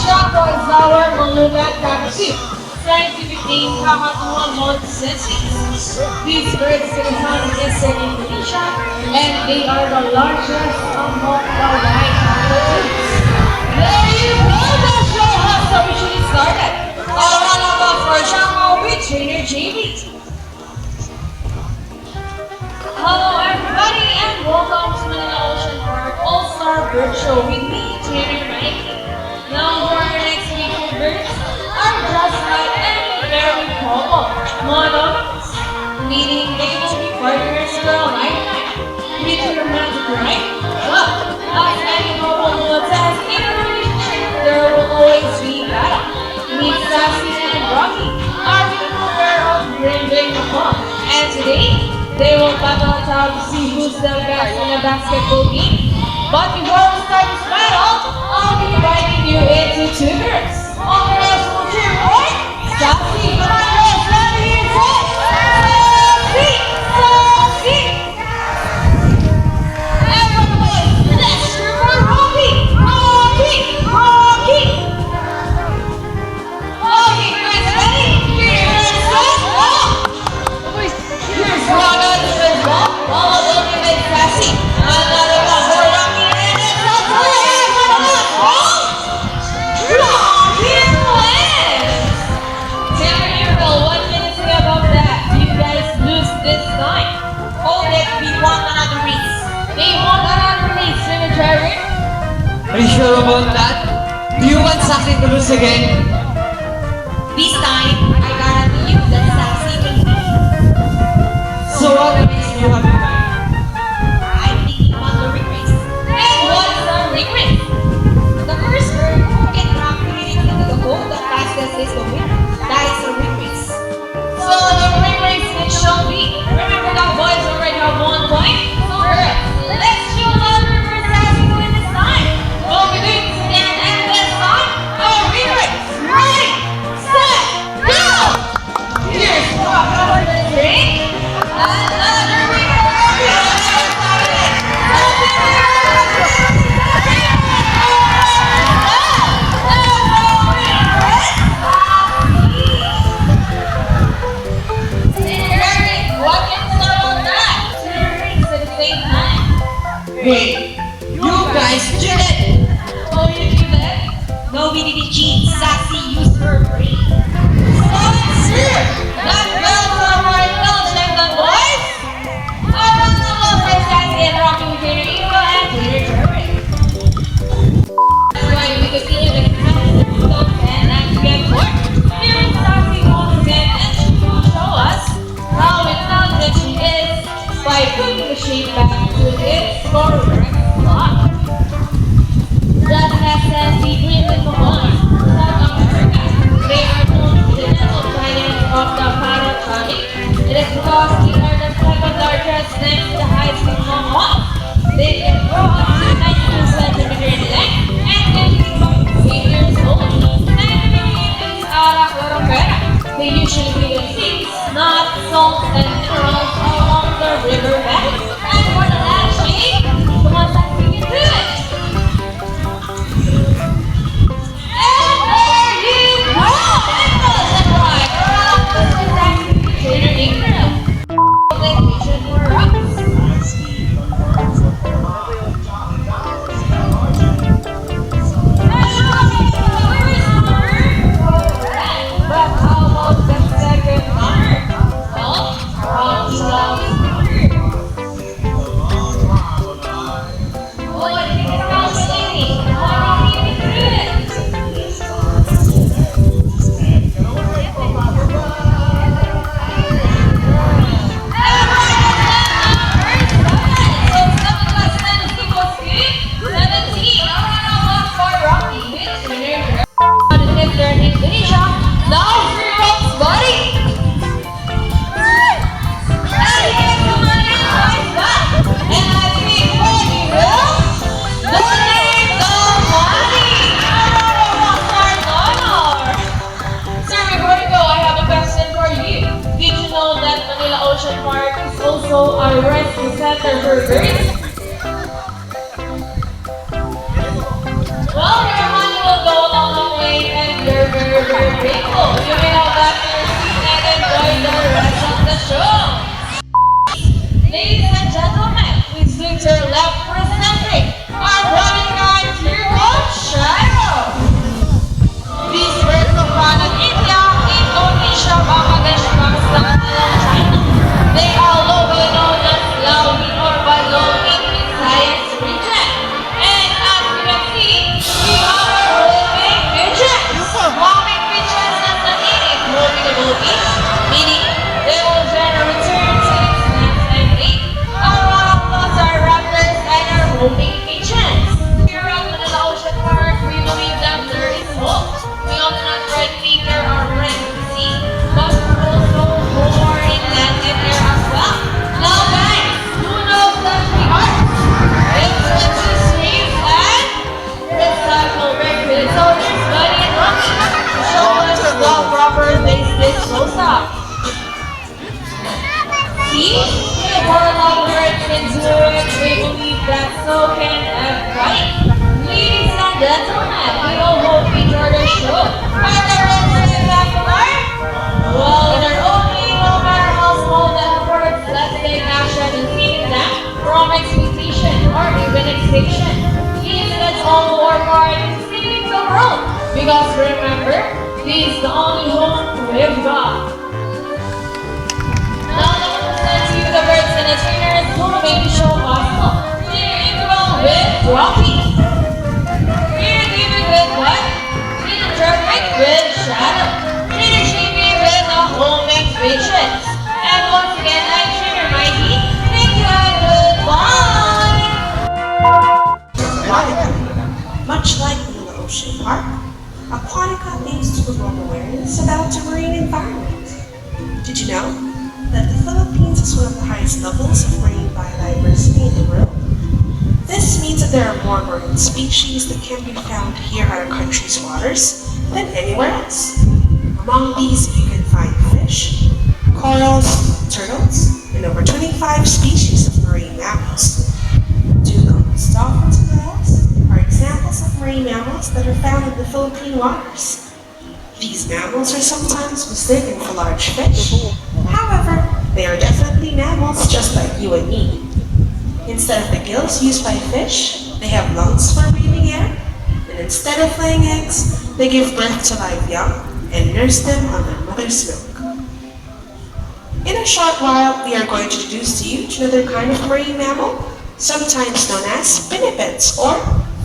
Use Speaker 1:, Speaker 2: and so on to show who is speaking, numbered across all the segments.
Speaker 1: Strava is our monument KaBeep, scientifically kakatuwang multi-senses. These birds can be found in Eastern Indonesia, and they are the largest among the white cockatoos. There you go, the show has officially started. A round of applause for Salamat with trainer JB. Hello everybody and welcome to Manila Ocean Park All-Star Bird Show with me, trainer Maraming. Now for our next week of birds are just like any very common monogamous, meaning they will be partners for a lifetime. With romantic, right? Well, as any couple will attest, in a relationship there will always be battle. Meet Sassy and Rocky are people aware of bringing the fun, and today they will battle it out to see who's the best in a basketball game. But before we start this battle, I'll be inviting you into two groups. All girls will cheer for Sassy. Come on girls, let me hear it. Sassy! Sassy! Everyone boys, let's cheer for Rocky! Rocky! Rocky! Okay, guys, ready? Here's the ball! Here's one on the first ball. All looking at Sassy. Another ball for Rocky, and it's a play for the ball. Rocky wins. Tell me, girl, what can you say about that? Do you guys lose this time? Oh, that we won another race. They won another race, Winner Jerry.
Speaker 2: Are you sure about that? Do you want Sassy to lose again?
Speaker 1: This time, I guarantee you that Sassy will win.
Speaker 2: So what makes you have in mind?
Speaker 1: I'm thinking about the ring race. And what's the ring race? The first bird who can drop reading into the hole the fastest is the winner. That is the ring race. So the ring race it shall be. Remember that boys already have 1 point? So girls, let's show another for Sassy to win this time. We'll be doing this again and this time, a ring race. Ready, set, go! Here's what comes in the ring. Another ring for Rocky.
Speaker 2: Hey, you guys did it!
Speaker 1: Oh, you did that? No, we didn't cheat. Sassy used her brain. So it's here. That girls are more intelligent than boys. I don't know for Sassy and Rocky with their ego and their Jerry. That's why we continue the contest and as we get more, here is Sassy once again and she will show us how intelligent she is by putting the shape back to its correct spot. That has Sassy breathed in the horn. South America, they are known for the dental giants of the parrot family. It is because they are the second largest next to the highest minimum moth. They can grow up to 92 centimeters in length and can be about 8 years old. And in Araquara, they usually live in seeds, nuts, salts, and minerals along the river bed. And for the last shape, come on, Sassy, you can do it! And there you go! Intelligent right! This is Sassy, trainer Ingrid. Vacation for us. But how about the second number? Well, Rocky loves her. Oh, I think it's calculating. Rocky, you can do it. Ocean Park is also a rescue center for birds. Well, your money will go a long way we're grateful. You may now back to your seat and enjoy the rest of the show. Ladies and gentlemen, please look to your left presenting our running guy, here comes Shadow. These birds of run in India, Indonesia, Bangladesh, Pakistan, and China. They are locally known as Lawi or Balogi in science region. And as you can see, we have a roaming pigeons. Roaming pigeons does not mean roaming the movies, meaning they will generally return to its nest and eat. Our velociraptors and our roaming pigeons. Here at Manila Ocean Park, we believe that there is hope. We also not try to figure our friends to see, but we're also more in land and air as well. Now guys, who knows that we are? It's Registries and Recycle Records. So there's Buddy and Rocky to show us the proper basic close up. See? The more longer it's been doing, we believe that so can everybody. Ladies and gentlemen, we all hope you enjoy the show. Are there any spectacular? Well, they're only no matter how small the efforts, let's take action in keeping them from expectation or even extinction. Please, let's all work hard in saving the world. Because remember, this is the only home we've got. Now let's present to you the birds and the trainers who make the show possible. Here you go with Rocky. Here David with what? Trainer Traffic with Shadow. Trainer JB with the homing pigeons. And once again, I'm Trainer Mikey. Thank you and goodbye.
Speaker 3: Aquatica. Much like Manila Ocean Park, Aquatica aims to promote awareness about the marine environment. Did you know that the Philippines has one of the highest levels of marine biodiversity in the world? This means that there are more marine species that can be found here in our country's waters than anywhere else. Among these, you can find fish, corals, turtles, and over 25 species of marine mammals. Dugongs, dolphins, and whales are examples of marine mammals that are found in the Philippine waters. These mammals are sometimes mistaken for large fish. However, they are definitely mammals just like you and me. Instead of the gills used by fish, they have lungs for breathing air, and instead of laying eggs, they give birth to live young and nurse them on their mother's milk. In a short while, we are going to introduce to you another kind of marine mammal, sometimes known as pinnipeds or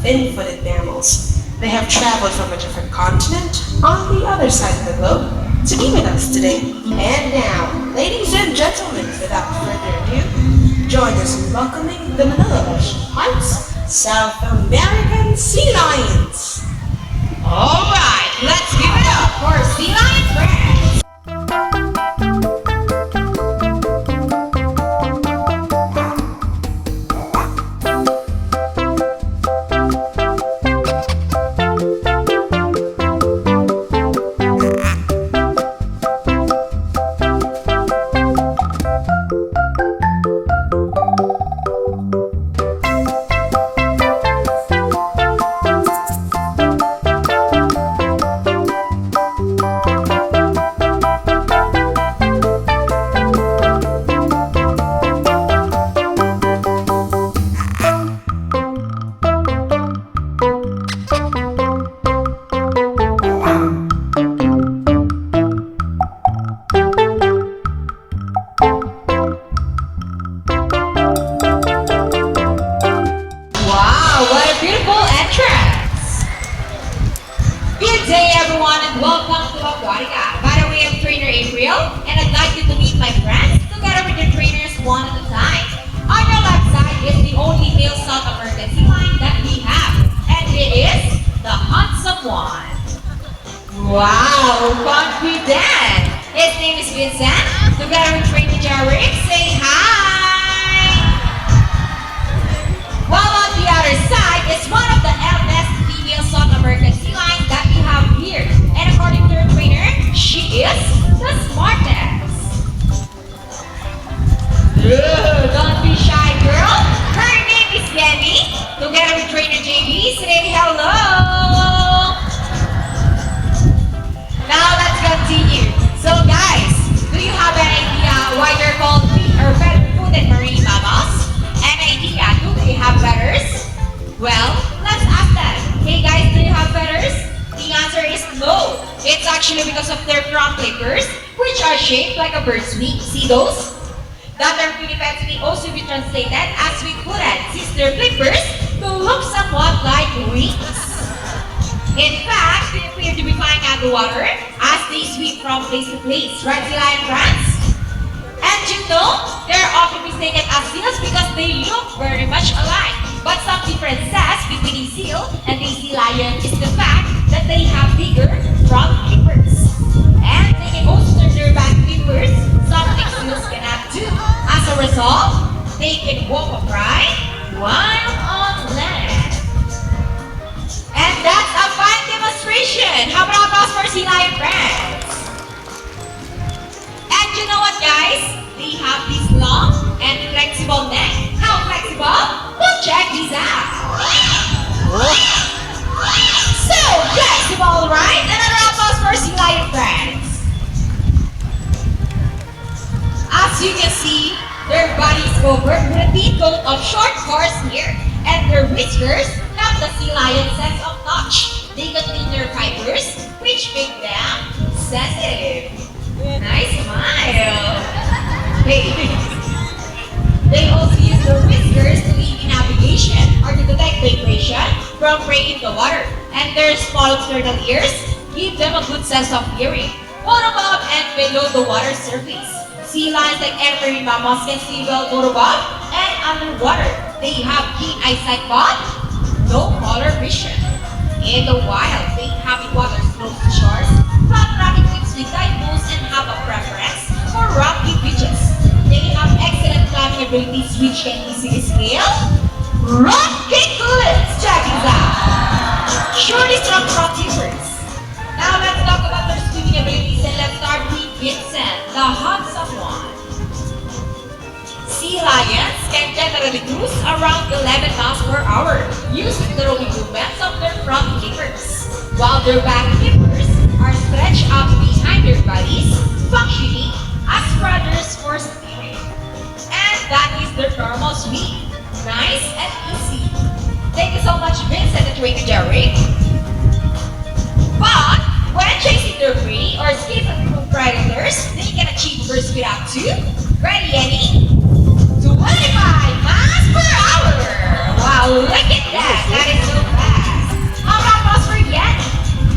Speaker 3: fin-footed mammals. They have traveled from a different continent on the other side of the globe to be with us today. And now, ladies and gentlemen, without further ado, join us in welcoming the Manila Ocean Park's South American sea lions.
Speaker 1: Alright, let's give it up for Sea Lion Friends. Good day everyone and welcome to Aquatica. By the way, I'm Trainer April and I'd like you to meet my friends together with your trainers one at a time. On your left side is the only male South American sea lion that we have, and it is the handsome one. Wow, confident! His name is Vincent. Together with Trainer Jarek, say hi! While on the other side is one of the eldest female South American sea lions that we have here. And according to her trainer, she is the smartest. Don't be shy, girl. Her name is Yenny. Together with trainer JB, say hello. actually because of their front flippers, which are shaped like a bird's wing. See those? That term Philippines may also be translated as wing-footed, since their flippers will look somewhat like wings. In fact, they appear to be flying out the water as they swim from place to place, right, Sila and friends? And you know, they're often mistaken as seals because they look very much alike. But some differences between a seal and a sea lion is the fact that they have bigger front flippers. And they can also turn their back flippers, something seals cannot do. As a result, they can walk upright while on land. And that's a fine demonstration. How about applause for sea lion friends? And you know what, guys? They have this long and flexible neck. How flexible? Well, check this out. So flexible, right? Another applause for sea lion friends. As you can see, their bodies covered with a thin coat of short coarse hair, and their whiskers have the sea lion sense of touch. They contain their fibers, which make them sensitive. Nice smile. Hey. They also use their whiskers to aid in navigation or to detect vibration from prey in the water. And their small external ears give them a good sense of hearing, both above and below the water surface. Sea lions, like any marine mammals, can see well both above and underwater. They have keen eyesight but no color vision. In the wild, they inhabit waters close to shores, flat rocky cliffs with tide pools, and have a preference for rocky beaches. They have excellent climbing abilities which can easily scale rocky cliffs. Check this out. Surely strong front flippers. Now let's talk about their swimming abilities, and let's start with Vincent, the handsome one. Sea lions can generally cruise around 11 miles per hour using the rowing movements of their front flippers, while their back flippers are stretched out behind their bodies, functioning as rudders for steering. And that is their normal speed. Nice and easy. Thank you so much, Vincent and Trainer Jerry. But when chasing their prey or escaping from predators, they can achieve burst speed up to, ready Annie? 25 miles per hour! Wow, look at that! That is so fast! How about applause for Yanni?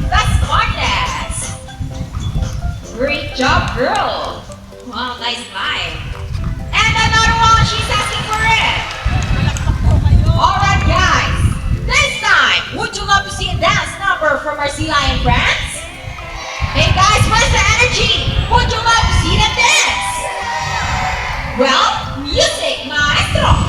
Speaker 1: The smartest! Great job, girl! Wow, nice smile. And another one, she's asking for it! Alright guys, this time, would you love to see a dance number from our sea lion friends? Hey guys, where's the energy? Would you love to see them dance? Well, music, maestro!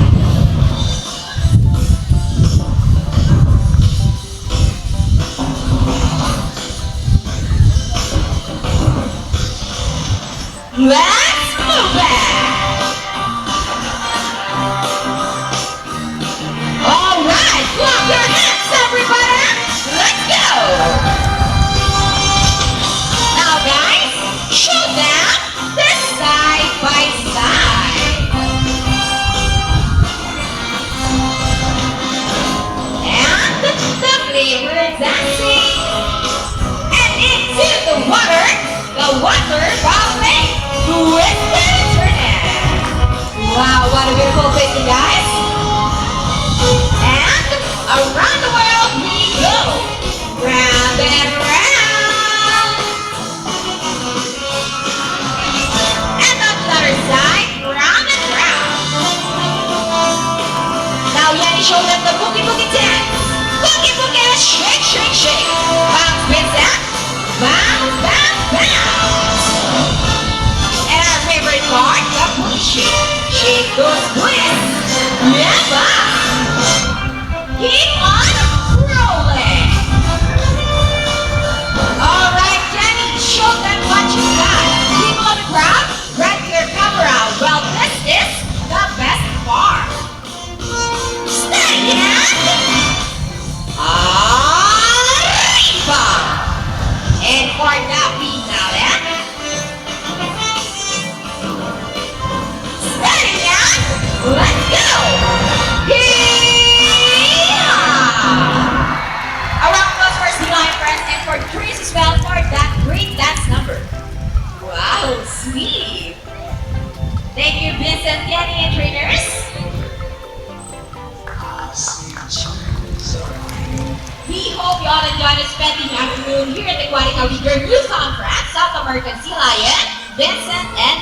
Speaker 1: Let's move it! Alright, clap your hands everybody! Let's go! Now guys, show them this side by side. And the flavor dancing. And into the water bubbling, twisting and turning. Wow, what a beautiful picture, guys. And around the world we go, round and round. And on the other side, round and round. Now Yanni, show them the boogie boogie dance. Boogie boogie, shake, shake, shake. Bounce, Vincent. Bounce, bounce, bounce. And our favorite part, the boogie shake. Shake those booties. Yeah, bounce. Keep on sweet. Thank you, Vincent, Kenny, and trainers. We hope you all enjoyed spending the afternoon here at the Aquatica with your news conference, South American Sea Lion, Vincent, and